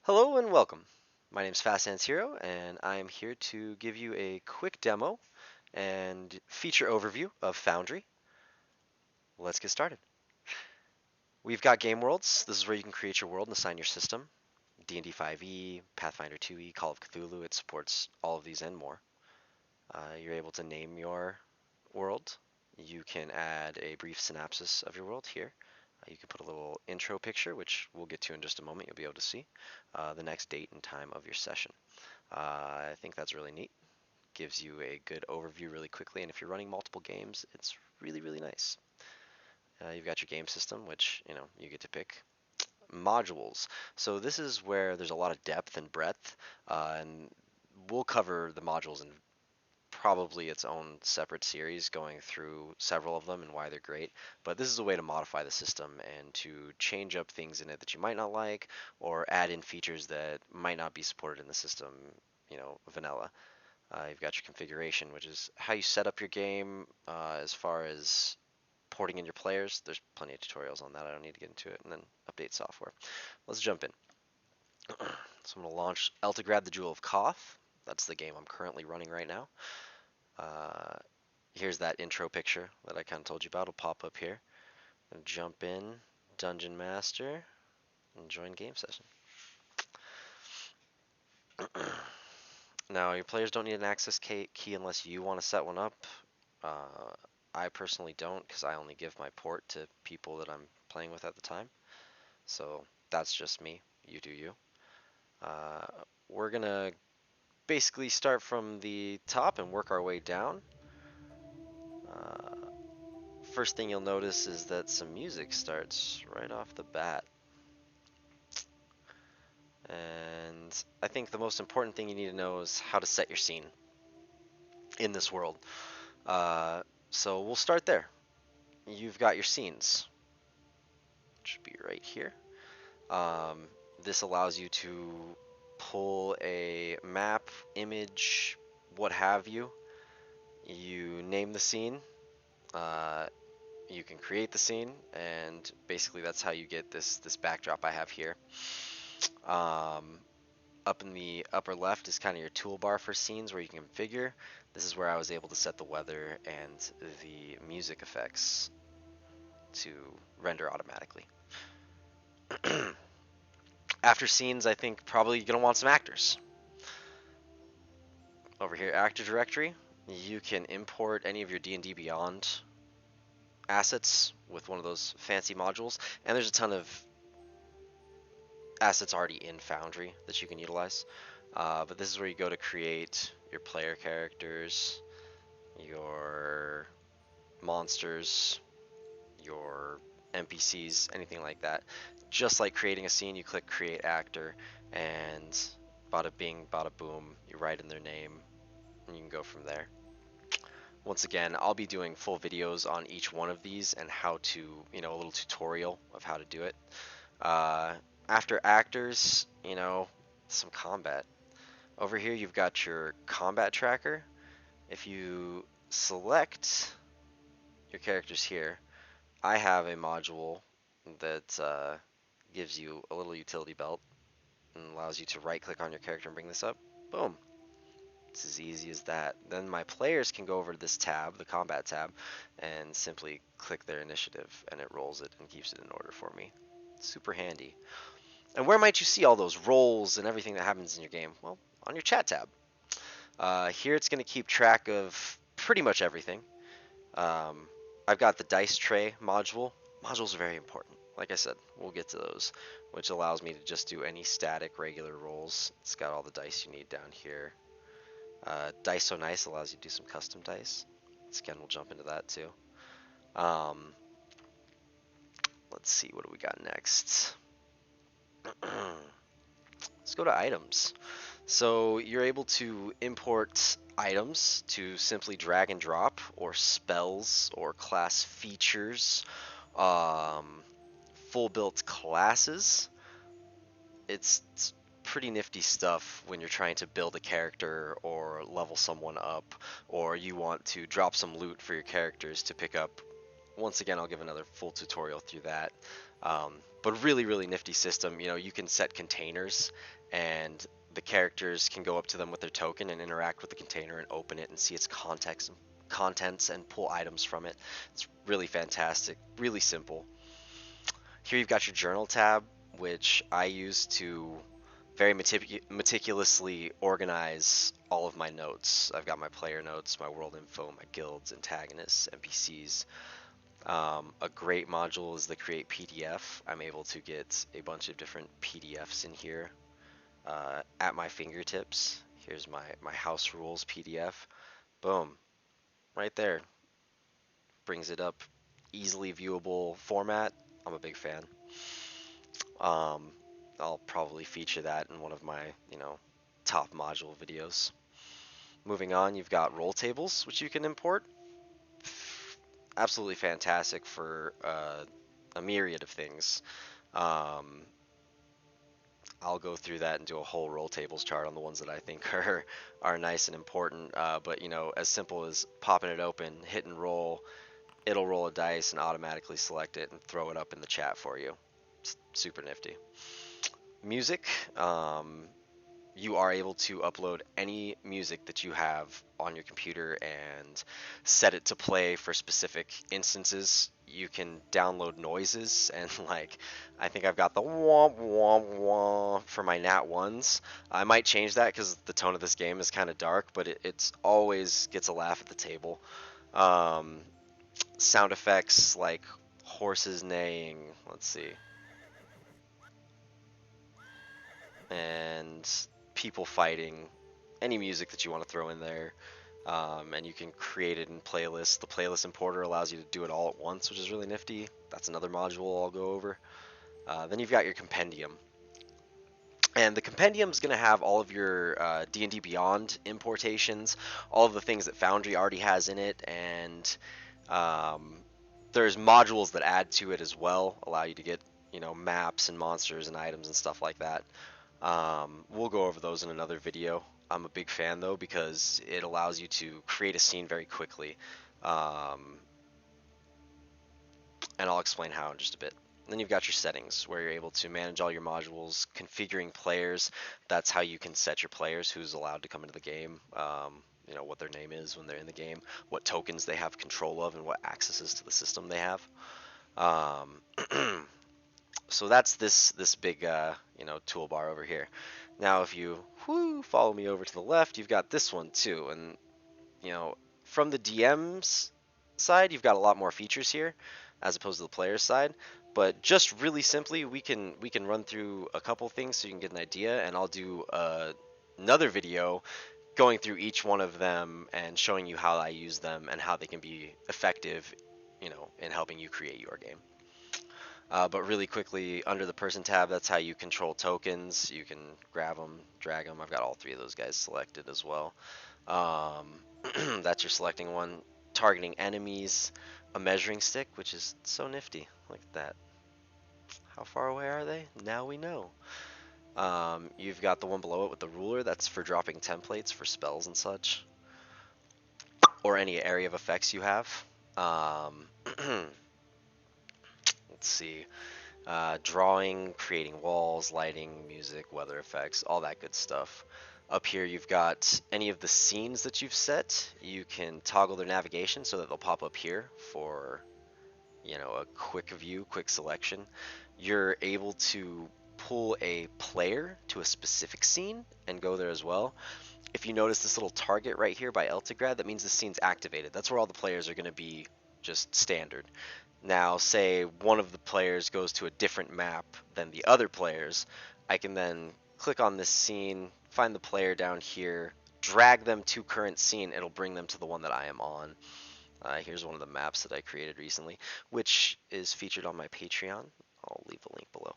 Hello and welcome. My name is Hero, and I am here to give you a quick demo and feature overview of Foundry. Let's get started. We've got game worlds. This is where you can create your world and assign your system. D&D 5e, Pathfinder 2e, Call of Cthulhu, it supports all of these and more. You're able to name your world. You can add a brief synopsis of your world here. You can put a little intro picture, which we'll get to in just a moment. You'll be able to see the next date and time of your session. I think that's really neat. Gives you a good overview really quickly, and if you're running multiple games, it's really, really nice. You've got your game system, which you get to pick. Modules. So this is where there's a lot of depth and breadth, and we'll cover the modules in probably its own separate series, going through several of them and why they're great. But this is a way to modify the system and to change up things in it that you might not like, or add in features that might not be supported in the system, vanilla. You've got your configuration, which is how you set up your game as far as porting in your players. There's plenty of tutorials on that. I don't need to get into it. And then update software. Let's jump in. So I'm going to launch Grab the Jewel of Koth. That's the game I'm currently running right now. Here's that intro picture that I kind of told you about. It'll pop up here. And jump in, Dungeon Master, and join game session. Now, your players don't need an access key unless you want to set one up. I personally don't, because I only give my port to people that I'm playing with at the time. So that's just me. You do you. We're going to basically start from the top and work our way down. First thing you'll notice is that some music starts right off the bat. And I think the most important thing you need to know is how to set your scene in this world. So we'll start there. You've got your scenes, which should be right here. This allows you to pull a map, image, what have you. You name the scene. You can create the scene, and basically that's how you get this backdrop I have here. Up in the upper left is kind of your toolbar for scenes where you can configure. This is where I was able to set the weather and the music effects to render automatically. After scenes, I think probably you're going to want some actors. Over here, actor directory, you can import any of your D&D Beyond assets with one of those fancy modules, and there's a ton of assets already in Foundry that you can utilize. But this is where you go to create your player characters, your monsters, your NPCs, anything like that. Just like creating a scene, you click create actor, and bada bing, bada boom, you write in their name, and you can go from there. Once again, I'll be doing full videos on each one of these and how to, a little tutorial of how to do it. After actors, some combat. Over here, you've got your combat tracker. If you select your characters here, I have a module that gives you a little utility belt and allows you to right click on your character and bring this up. Boom. It's as easy as that. Then my players can go over to this tab, the combat tab, and simply click their initiative, and it rolls it and keeps it in order for me. Super handy. And where might you see all those rolls and everything that happens in your game? Well, on your chat tab. Here it's going to keep track of pretty much everything. I've got the dice tray module. Modules are very important. Like I said, we'll get to those, which allows me to just do any static regular rolls. It's got all the dice you need down here. Dice So Nice allows you to do some custom dice. Again, we'll jump into that too. Let's see, what do we got next? Let's go to items. So you're able to import items to simply drag and drop, or spells, or class features, full built classes. It's pretty nifty stuff when you're trying to build a character or level someone up, or you want to drop some loot for your characters to pick up. Once again, I'll give another full tutorial through that. But really, really nifty system. You know, you can set containers, and the characters can go up to them with their token and interact with the container and open it and see its contents and pull items from it. It's really fantastic, really simple. Here you've got your journal tab, which I use to very meticulously organize all of my notes. I've got my player notes, my world info, my guilds, antagonists, NPCs. A great module is the create PDF. I'm able to get a bunch of different PDFs in here at my fingertips. Here's my house rules PDF. Boom, right there. Brings it up, easily viewable format. I'm a big fan. Um, I'll probably feature that in one of my, top module videos. Moving on, you've got roll tables, which you can import. Absolutely fantastic for a myriad of things. Um, I'll go through that and do a whole roll tables chart on the ones that I think are nice and important. But as simple as popping it open, hit and roll, it'll roll a dice and automatically select it and throw it up in the chat for you. It's super nifty. Music. You are able to upload any music that you have on your computer and set it to play for specific instances. You can download noises and I think I've got the womp womp womp for my nat ones. I might change that because the tone of this game is kind of dark, but it's always gets a laugh at the table. Sound effects like horses neighing. Let's see. And people fighting, any music that you want to throw in there, and you can create it in playlists. The playlist importer allows you to do it all at once, which is really nifty. That's another module I'll go over. Then you've got your Compendium. And the Compendium is going to have all of your D&D Beyond importations, all of the things that Foundry already has in it, and there's modules that add to it as well, allow you to get maps and monsters and items and stuff like that. We'll go over those in another video. I'm a big fan though because it allows you to create a scene very quickly, and I'll explain how in just a bit. Then you've got your settings where you're able to manage all your modules, configuring players. That's how you can set your players, who's allowed to come into the game, what their name is when they're in the game, what tokens they have control of, and what accesses to the system they have. So that's this big toolbar over here. Now if you follow me over to the left, you've got this one too, and from the DM's side, you've got a lot more features here as opposed to the player's side. But just really simply, we can run through a couple things so you can get an idea, and I'll do another video going through each one of them and showing you how I use them and how they can be effective, in helping you create your game. But really quickly, under the person tab, that's how you control tokens. You can grab them, drag them. I've got all three of those guys selected as well. That's your selecting one. Targeting enemies, a measuring stick, which is so nifty. Look at that. How far away are they? Now we know. You've got the one below it with the ruler. That's for dropping templates for spells and such, or any area of effects you have. Let's see. Drawing, creating walls, lighting, music, weather effects, all that good stuff. Up here you've got any of the scenes that you've set. You can toggle their navigation so that they'll pop up here for a quick view, quick selection. You're able to pull a player to a specific scene and go there as well. If you notice this little target right here by Eltigrad, that means the scene's activated. That's where all the players are going to be just standard. Now, say one of the players goes to a different map than the other players, I can then click on this scene, find the player down here, drag them to current scene, it'll bring them to the one that I am on. Here's one of the maps that I created recently, which is featured on my Patreon. I'll leave a link below.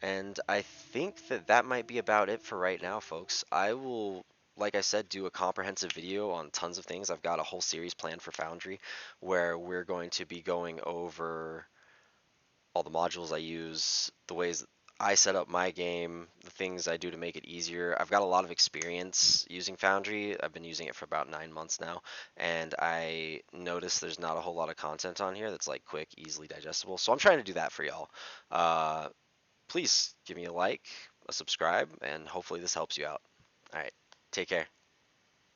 And I think that might be about it for right now, folks. I will, like I said, do a comprehensive video on tons of things. I've got a whole series planned for Foundry where we're going to be going over all the modules I use, the ways I set up my game, the things I do to make it easier. I've got a lot of experience using Foundry. I've been using it for about 9 months now, and I noticed there's not a whole lot of content on here that's like quick, easily digestible. So I'm trying to do that for y'all. Uh, Please give me a like, a subscribe, and hopefully this helps you out. All right, take care.